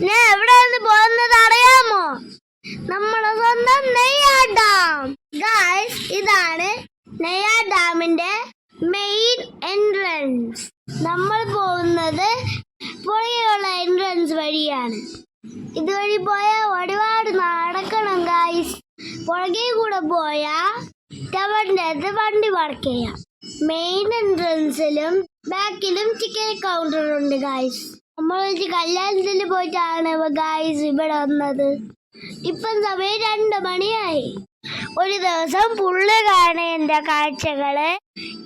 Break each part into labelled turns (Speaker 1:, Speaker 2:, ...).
Speaker 1: ഞാൻ എവിടെയാണ് പോകുന്നത് അറിയാമോ? നമ്മുടെ സ്വന്തം നെയ്യാർ ഡാം. ഗായ്സ്, ഇതാണ് നെയ്യാർ ഡാമിന്റെ മെയിൻ എൻട്രൻസ്. നമ്മൾ പോകുന്നത് പുഴയുള്ള എൻട്രൻസ് വഴിയാണ്. ഇതുവഴി പോയാൽ ഒരുപാട് നടക്കണം ഗായ്സ്. പുഴകെ കൂടെ പോയാൽ ടവറിന്റെ അടുത്ത് വണ്ടി പാർക്ക് ചെയ്യാം. മെയിൻ എൻട്രൻസിലും ബാക്കിലും ടിക്കറ്റ് കൗണ്ടർ ഉണ്ട് ഗായ്സ്. നമ്മൾ കല്യാണത്തിൽ പോയിട്ടാണ് ഗായ്സ് ഇവിടെ വന്നത്. ഇപ്പം സമയം 2 മണിയായി. ഒരു ദിവസം പുള്ളി കാണേണ്ട കാഴ്ചകള്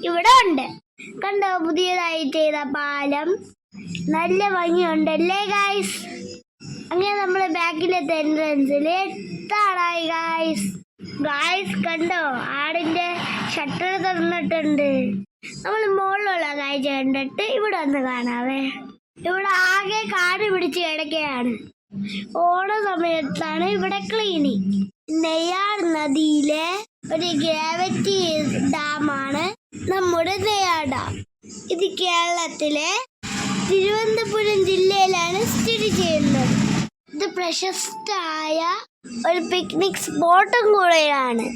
Speaker 1: ഇവിടെ ഉണ്ട്. കണ്ടോ, പുതിയതായി ചെയ്ത പാലം, നല്ല ഭംഗിയുണ്ടല്ലേ ഗായ്സ്. അങ്ങനെ നമ്മള് ബാക്കിലത്തെ എൻട്രൻസിൽ എത്താറായി ഗായ്സ്. ഗായ്സ് കണ്ടോ, ആടിന്റെ ഷട്ടർ തുറന്നിട്ടുണ്ട്. നമ്മൾ മുകളിലുള്ള കാഴ്ച കണ്ടിട്ട് ഇവിടെ വന്ന് കാണാവേ. ഇവിടെ ആകെ കാട് പിടിച്ച് കിടക്കുകയാണ്. ഓണ സമയത്താണ് ഇവിടെ ക്ലീനിങ്. നെയ്യാർ നദിയിലെ ഒരു ഗ്രാവിറ്റി ഡാമാണ് നമ്മുടെ നെയ്യാർ ഡാം. ഇത് കേരളത്തിലെ തിരുവനന്തപുരം ജില്ലയിലാണ് സ്ഥിതി ചെയ്യുന്നത്. ഇത് പ്രശസ്തമായ ഒരു പിക്നിക് സ്പോട്ടും കൂടെയാണ്.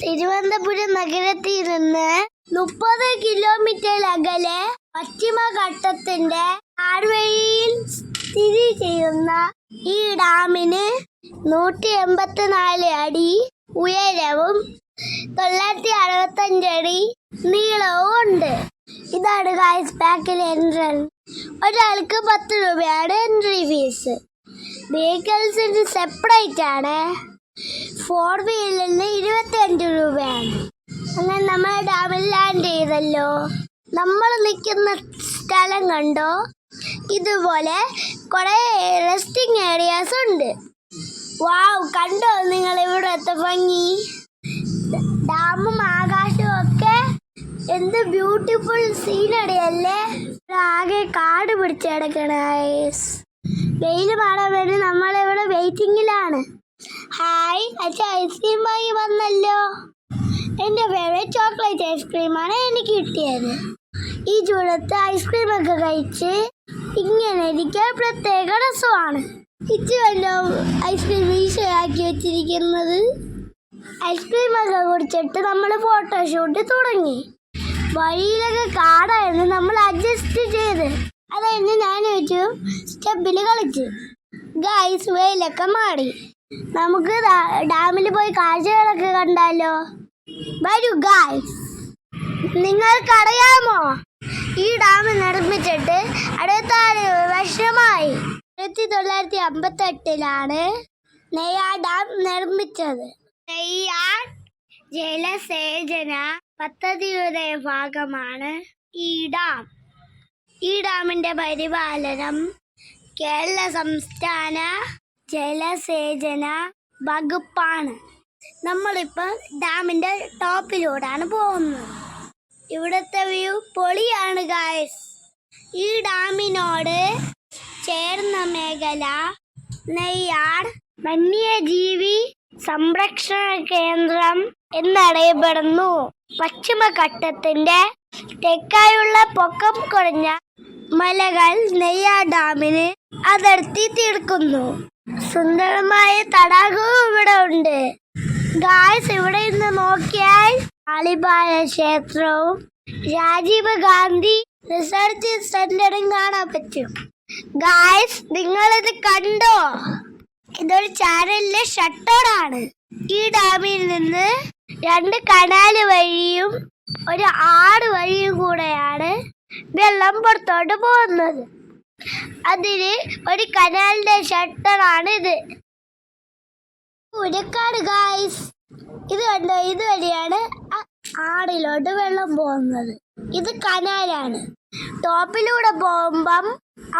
Speaker 1: തിരുവനന്തപുരം നഗരത്തിൽ നിന്ന് 30 കിലോമീറ്റർ അകലെ പശ്ചിമഘട്ടത്തിന്റെ താഴ്വരയിൽ സ്ഥിതി ചെയ്യുന്ന ഈ ഡാമിന് 184 അടി ഉയരവും 965 അടി നീളവും ഉണ്ട്. ഇതാണ് ഗായ്സ് ബാക്കിലെ എൻട്രൻസ്. ഒരാൾക്ക് 10 രൂപയാണ് എൻട്രി ഫീസ്. വെഹിക്കിൾസിന് സെപ്പറേറ്റ് ആണ്. 4 വീലറിന് 25 രൂപയാണ്. അങ്ങനെ നമ്മൾ ഡാമിൽ ലാൻഡ് ചെയ്തല്ലോ. നമ്മൾ നിൽക്കുന്ന സ്ഥലം കണ്ടോ, ഇതുപോലെ കുറെ റെസ്റ്റിംഗ് ഏരിയാസ് ഉണ്ട്. വാവ്, കണ്ടോ നിങ്ങൾ ഇവിടുത്തെ ഭംഗി? ഡാമും ആകാശവും ഒക്കെ എന്ത് ബ്യൂട്ടിഫുൾ സീനറി അല്ലേ. ആകെ കാട് പിടിച്ച് കിടക്കണ. വെയിൽ മാറാൻ വേണ്ടി നമ്മളിവിടെ വെയിറ്റിംഗിലാണ്. ഹായ്, അച്ഛൻ ഐസ്ക്രീം വാങ്ങി വന്നല്ലോ. എൻ്റെ ഫേവറേറ്റ് ചോക്ലേറ്റ് ഐസ്ക്രീമാണ് എനിക്ക് കിട്ടിയത്. ഈ ചൂടത്ത് ഐസ്ക്രീം ഒക്കെ കഴിച്ച് ഇങ്ങനെ ഇരിക്കാൻ പ്രത്യേക രസമാണ്. ഇച്ചിരല്ലോ ഐസ്ക്രീം വീശയാക്കി വെച്ചിരിക്കുന്നത്. ഐസ്ക്രീം ഒക്കെ കുടിച്ചിട്ട് നമ്മൾ ഫോട്ടോഷൂട്ട് തുടങ്ങി. വഴിയിലൊക്കെ കാടായിരുന്നു, നമ്മൾ അഡ്ജസ്റ്റ് ചെയ്ത് അത് കഴിഞ്ഞ് ഞാൻ വെച്ചു സ്റ്റെപ്പിൽ കളിച്ചു. ഗായ്സ്, വെയിലൊക്കെ മാറി. നമുക്ക് ഡാമിൽ പോയി കാഴ്ചകളൊക്കെ കണ്ടാലോ? വരൂ ഗായ്സ്. നിങ്ങൾക്കറിയാമോ, ഈ ഡാം നിർമ്മിച്ചിട്ട് 66 വർഷമായി. 1958 നെയ്യാർ ഡാം നിർമ്മിച്ചത്. നെയ്യാർ ജലസേചന പദ്ധതിയുടെ ഭാഗമാണ് ഈ ഡാം. ഈ ഡാമിന്റെ പരിപാലനം കേരള സംസ്ഥാന ജലസേചന വകുപ്പാണ്. നമ്മളിപ്പോൾ ഡാമിന്റെ ടോപ്പിലൂടെയാണ് പോകുന്നത്. ഇവിടുത്തെ വ്യൂ പൊളിയാണ് ഗായ്സ്. ഈ ഡാമിനോട് ചേർന്ന മേഖല നെയ്യാർ വന്യജീവി സംരക്ഷണ കേന്ദ്രം എന്നറിയപ്പെടുന്നു. പശ്ചിമഘട്ടത്തിന്റെ തെക്കായുള്ള പൊക്കം കുറഞ്ഞ മലകൾ നെയ്യാർ ഡാമിന് അതിർത്തി തീർക്കുന്നു. സുന്ദരമായ തടാകവും ഇവിടെ ഉണ്ട്. ഗായ്സ്, ഇവിടെ നിന്ന് നോക്കിയാൽ അലിബായ ക്ഷേത്രവും രാജീവ് ഗാന്ധി റിസർച്ച് സെന്ററും കാണാൻ പറ്റും. ഗായ്സ്, നിങ്ങളിത് കണ്ടോ? ഇതൊരു ചാനലിലെ ഷട്ടറാണ്. ഈ ഡാമിൽ നിന്ന് 2 കനാല് വഴിയും ഒരു ആട് വഴിയും കൂടെയാണ് വെള്ളം പുറത്തോട്ട് പോകുന്നത്. അതിന് ഒരു കനാലിന്റെ ഷട്ടറാണ് ഇത്. ഉരക്കാട് ഗായ്സ്, ഇത് കണ്ടോ? ഇതുവഴിയാണ് ആടിലോട്ട് വെള്ളം പോകുന്നത്. ഇത് കനാലാണ്. ടോപ്പിലൂടെ പോകുമ്പം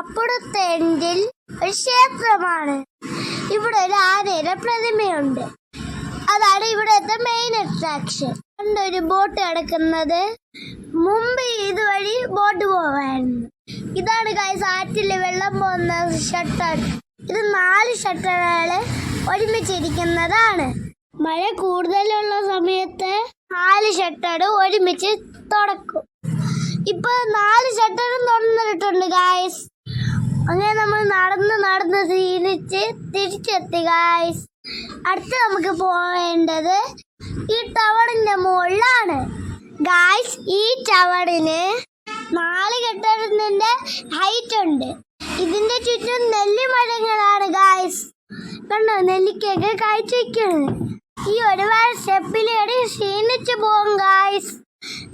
Speaker 1: അപ്പുറത്തെ എൻഡിൽ ഒരു ക്ഷേത്രമാണ്. ഇവിടെ ഒരു ആനയുടെ പ്രതിമയുണ്ട്. അതാണ് ഇവിടുത്തെ മെയിൻ അട്രാക്ഷൻ. ഒരു ബോട്ട് കിടക്കുന്നത്. മുമ്പ് ഇതുവഴി ബോട്ട് പോവായിരുന്നു. ഇതാണ് ഗായ്സ് ആറ്റിൽ വെള്ളം പോകുന്ന ഷട്ടർ. ഇത് 4 ഷട്ടറുകൾ ഒരുമിച്ചിരിക്കുന്നതാണ്. മഴ കൂടുതലുള്ള സമയത്ത് 4 ഷട്ടർ ഒരുമിച്ച് തുറക്കും. ഇപ്പൊ 4 ഷട്ടറും തുറന്നിട്ടുണ്ട് ഗായ്സ്. അങ്ങനെ നമ്മൾ നടന്ന് ക്ഷീണിച്ച് തിരിച്ചെത്തി ഗായ്സ്. അടുത്ത് നമുക്ക് പോവേണ്ടത് ഈ ടവറിന്റെ മുകളിലാണ് ഗായ്സ്. ഈ ടവറിന് 4 കെട്ടിടത്തിന്റെ ഹൈറ്റ് ഉണ്ട്. ഇതിന്റെ ചുറ്റും നെല്ലിമരങ്ങളാണ് ഗായ്സ്. കണ്ടോ, നെല്ലിക്കൊക്കെ കാഴ്ച വയ്ക്കുന്നത്. ഈ ഒരുപാട് സ്റ്റെപ്പിലേടി ക്ഷീണിച്ചു പോകും ഗായ്സ്.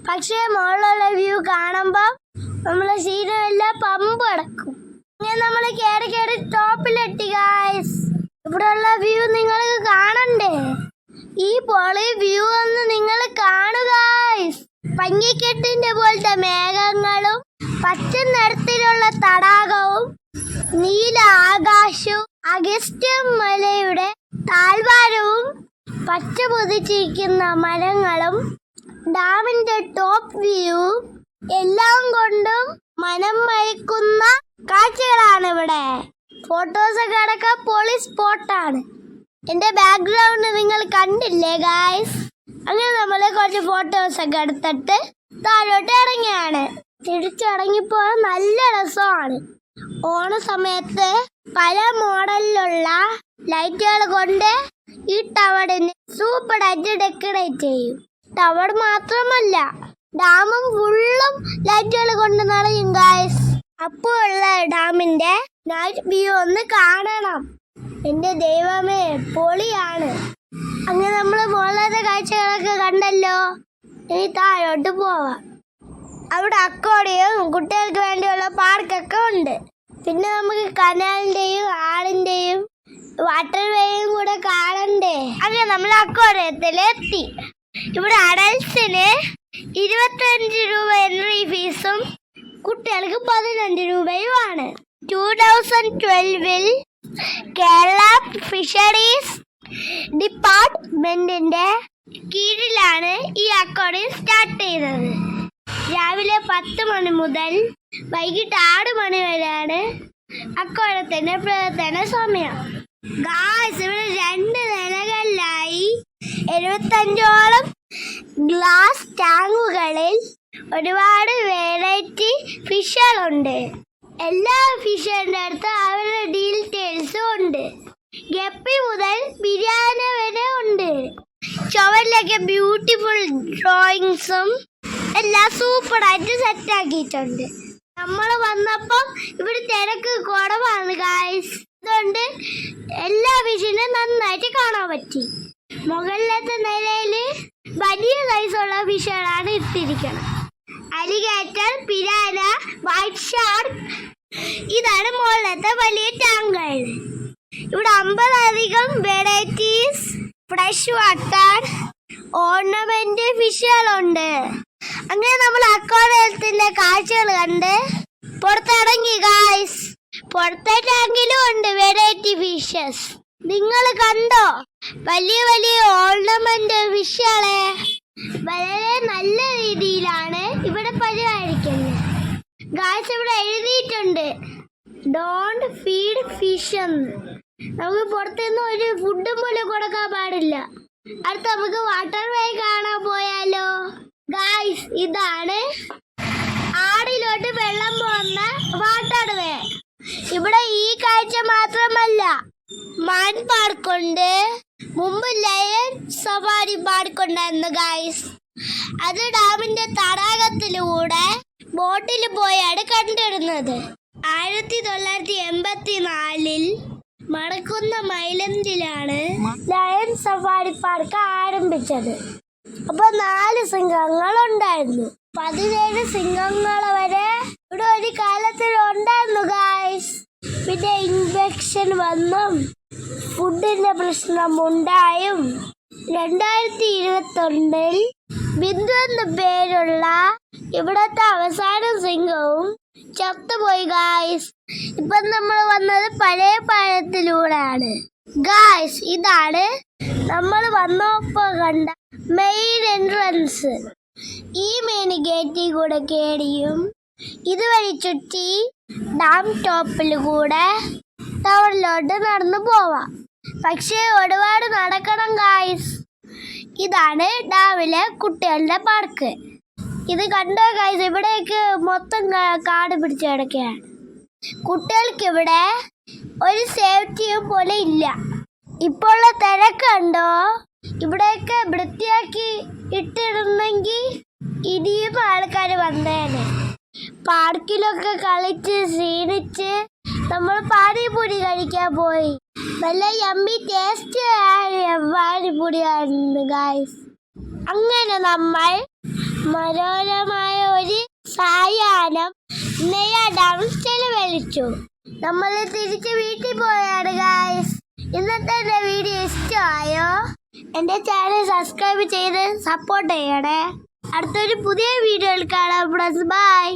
Speaker 1: പക്ഷേ മുകളിലുള്ള വ്യൂ കാണുമ്പോൾ നമ്മളെ ക്ഷീണമെല്ലാം പമ്പ് അടക്കും. ഇങ്ങനെ നമ്മൾ കയറി ടോപ്പിലെത്തി ഗായ്സ്. ഇവിടെയുള്ള വ്യൂ നിങ്ങൾക്ക് കാണണ്ടേ? ഈ പൊളി വ്യൂ ഒന്ന് നിങ്ങൾ കാണുക ഗായ്സ്. പഞ്ഞിക്കെട്ടിന്റെ പോലത്തെ മേഘങ്ങളും പച്ച നിറത്തിലുള്ള തടാകവും നീല ആകാശവും അഗസ്റ്റ്യ മലയുടെ താഴ്വാരവും പച്ച പൊതിച്ചിരിക്കുന്ന മരങ്ങളും ഡാമിന്റെ ടോപ്പ് വ്യൂ എല്ലാം കൊണ്ടും മനം മയക്കുന്ന കാഴ്ചകളാണ് ഇവിടെ. ഫോട്ടോസൊക്കെ അടക്കം പൊളി സ്പോട്ടാണ്. എന്റെ ബാക്ക്ഗ്രൗണ്ട് നിങ്ങൾ കണ്ടില്ലേ ഗായ്സ്? അങ്ങനെ നമ്മൾ കുറച്ച് ഫോട്ടോസൊക്കെ എടുത്തിട്ട് താഴോട്ട് ഇറങ്ങിയാണ്. തിരിച്ചിറങ്ങിപ്പോ നല്ല രസമാണ്. ഓണ സമയത്ത് പല മോഡലിലുള്ള ലൈറ്റുകൾ കൊണ്ട് ഈ ടവറിന് സൂപ്പറായിട്ട് ഡെക്കറേറ്റ് ചെയ്യും. ടവർ മാത്രമല്ല, ഡാമും ഫുള്ളും ലൈറ്റുകൾ കൊണ്ട് നിറയും ഗായ്സ്. അപ്പോൾ ഉള്ള ഡാമിന്റെ നൈറ്റ് വ്യൂ ഒന്ന് കാണണം. എന്റെ ദൈവമേ, പൊളിയാണ്. അങ്ങനെ നമ്മൾ മുകളിലത്തെ കാഴ്ചകളൊക്കെ കണ്ടല്ലോ. ഇനി താഴോട്ട് പോവാം. അവിടെ അക്വാറിയം, കുട്ടികൾക്ക് വേണ്ടിയുള്ള പാർക്കൊക്കെ ഉണ്ട്. പിന്നെ നമുക്ക് കനാലിന്റെയും ആടിന്റെയും വാട്ടർ വേയും കൂടെ കാണണ്ടേ. അങ്ങനെ നമ്മൾ അക്വാറിയത്തിലെത്തി. ഇവിടെ അഡൽസിന് 25 രൂപ എൻട്രി ഫീസും കുട്ടികൾക്ക് 15 രൂപയുമാണ്. 2012 കേരള ഫിഷറീസ് ഡിപ്പാർട്ട്മെന്റിന്റെ കീഴിലാണ് ഈ അക്വാറിയം സ്റ്റാർട്ട് ചെയ്തത്. രാവിലെ 10 മണി മുതൽ വൈകിട്ട് 6 മണി വരെയാണ് അക്വാറിയത്തിന്റെ പ്രവർത്തന സമയം. ഗായ്സ്, ഇവിടെ 2 നിലകളിലായി 75ഓളം ഗ്ലാസ് ടാങ്കുകളിൽ ഒരുപാട് വെറൈറ്റി ഫിഷുകളുണ്ട്. എല്ലാ ഫിഷിന്റെ അടുത്ത് അവരുടെ ഡീറ്റെയിൽസും ഉണ്ട്. ഗപ്പി മുതൽ ബിരിയാണി വരെ ഉണ്ട്. ചുവരിലൊക്കെ ബ്യൂട്ടിഫുൾ ഡ്രോയിങ്സും എല്ലാം സൂപ്പറായിട്ട് സെറ്റ് ആക്കിയിട്ടുണ്ട്. നമ്മൾ വന്നപ്പം ഇവിടെ തിരക്ക് കുറവാണ് ഗായ്സ്. അതുകൊണ്ട് എല്ലാ ഫിഷിനും നന്നായിട്ട് കാണാൻ പറ്റി. മുകളിലത്തെ നിലയിൽ വലിയ സൈസുള്ള ഫിഷുകളാണ് ഇട്ടിരിക്കുന്നത്. അലിഗേറ്റർ, പിരാന, വൈറ്റ് ഷാർക്ക്, ഇതാണ് മുകളിലത്തെ വലിയ ടാങ്കുകൾ. ഇവിടെ 50-അധികം വെറൈറ്റീസ് ഫ്രഷ് വാട്ടർ ഓർണമെന്റ് ഫിഷുകളുണ്ട്. അങ്ങനെ നമ്മൾ അക്വാറിയത്തിന്റെ കാഴ്ചകൾ കണ്ട് പുറത്തിറങ്ങി ഗായ്സ്. പുറത്തെ ടാങ്കിലും ഉണ്ട് വെറൈറ്റി ഫിഷസ്. നിങ്ങൾ കണ്ടോ വലിയ വലിയ ഓർണമെന്റ് ഫിഷുകളെ? വളരെ നല്ല രീതിയിലാണ് ഇവിടെ പരിപാലിക്കുന്നത് ഗായ്സ്. ഇവിടെ എഴുതിയിട്ടുണ്ട് ഡോണ്ട് ഫീഡ് ഫിഷ് എന്ന്. നമുക്ക് പുറത്തുനിന്ന് ഒരു ഫുഡും പോലും കൊടുക്കാൻ പാടില്ല. അടുത്ത് നമുക്ക് വാട്ടർ വേ കാണാൻ പോയാലോ ഗായ്സ്? ഇതാണ് ആടിലോട്ട് വെള്ളം പോകുന്ന വാട്ടർ വേ. ഇവിടെ ഈ കാഴ്ച മാത്രമല്ല, മാൻ പാർക്കുണ്ട്. മുമ്പ് ലയൺ സഫാരി പാർക്കുണ്ടായിരുന്നു ഗായ്സ്. അത് ഡാമിന്റെ തടാകത്തിലൂടെ ബോട്ടിൽ പോയാണ് കണ്ടിരുന്നത്. 1984 മടക്കുന്ന മൈലൻഡിലാണ് ലയൺ സഫാരി പാർക്ക് ആരംഭിച്ചത്. അപ്പൊ 4 സിംഹങ്ങൾ ഉണ്ടായിരുന്നു. 17 സിംഹങ്ങൾ വരെ ഇവിടെ ഒരു കാലത്തിൽ ഉണ്ടായിരുന്നു ഗായ്സ്. പിന്നെ ഇൻഫെക്ഷൻ വന്നും ഫുഡിന്റെ പ്രശ്നം ഉണ്ടായും 2021 ബിന്ദു എന്ന പേരുള്ള ഇവിടത്തെ അവസാന സിംഹവും ചത്തുപോയി ഗായ്സ്. ഇപ്പൊ നമ്മൾ വന്നത് പഴയ പാലത്തിലൂടെയാണ് ഗായ്സ്. ഇതാണ് നമ്മൾ വന്നപ്പോ കണ്ട മെയിൻ എൻട്രൻസ്. ഈ മെയിൻ ഗേറ്റിൽ കൂടെ കേടിയും ഇതുവഴി ചുറ്റി ഡാം ടോപ്പിൽ കൂടെ ടവറിലോട്ട് നടന്നു പോവാം. പക്ഷേ ഒരുപാട് നടക്കണം ഗായ്സ്. ഇതാണ് ഡാമിലെ കുട്ടികളുടെ പാർക്ക്. ഇത് കണ്ടോ ഗായ്സ്? ഇവിടേക്ക് മൊത്തം കാട് പിടിച്ച് കിടക്കുകയാണ്. കുട്ടികൾക്ക് ഇവിടെ ഒരു സേഫ്റ്റിയും പോലെ ഇല്ല. ഇപ്പോൾ തിരക്കുണ്ടോ? ഇവിടെയൊക്കെ വൃത്തിയാക്കി ഇട്ടിരുന്നെങ്കിൽ ഇനിയും ആൾക്കാർ വന്നേനെ. പാർക്കിലൊക്കെ കളിച്ച് ക്ഷീണിച്ച് നമ്മൾ പാനിപൂരി കഴിക്കാൻ പോയി. നല്ല യമ്മി ടേസ്റ്റ് പാനിപൂരിയായിരുന്നു ഗായ്സ്. അങ്ങനെ നമ്മൾ മനോഹരമായ ഒരു സായാഹ്നം ഡൗൺസ്റ്റൈൽ വലിച്ചു. നമ്മൾ തിരിച്ച് വീട്ടിൽ പോയാണ് ഗായ്സ്. ഇന്നത്തെ എൻ്റെ വീഡിയോ ഇഷ്ടമായോ? എൻ്റെ ചാനൽ സബ്സ്ക്രൈബ് ചെയ്ത് സപ്പോർട്ട് ചെയ്യണേ. അടുത്തൊരു പുതിയ വീഡിയോയിൽ കാണാം. ബൈ.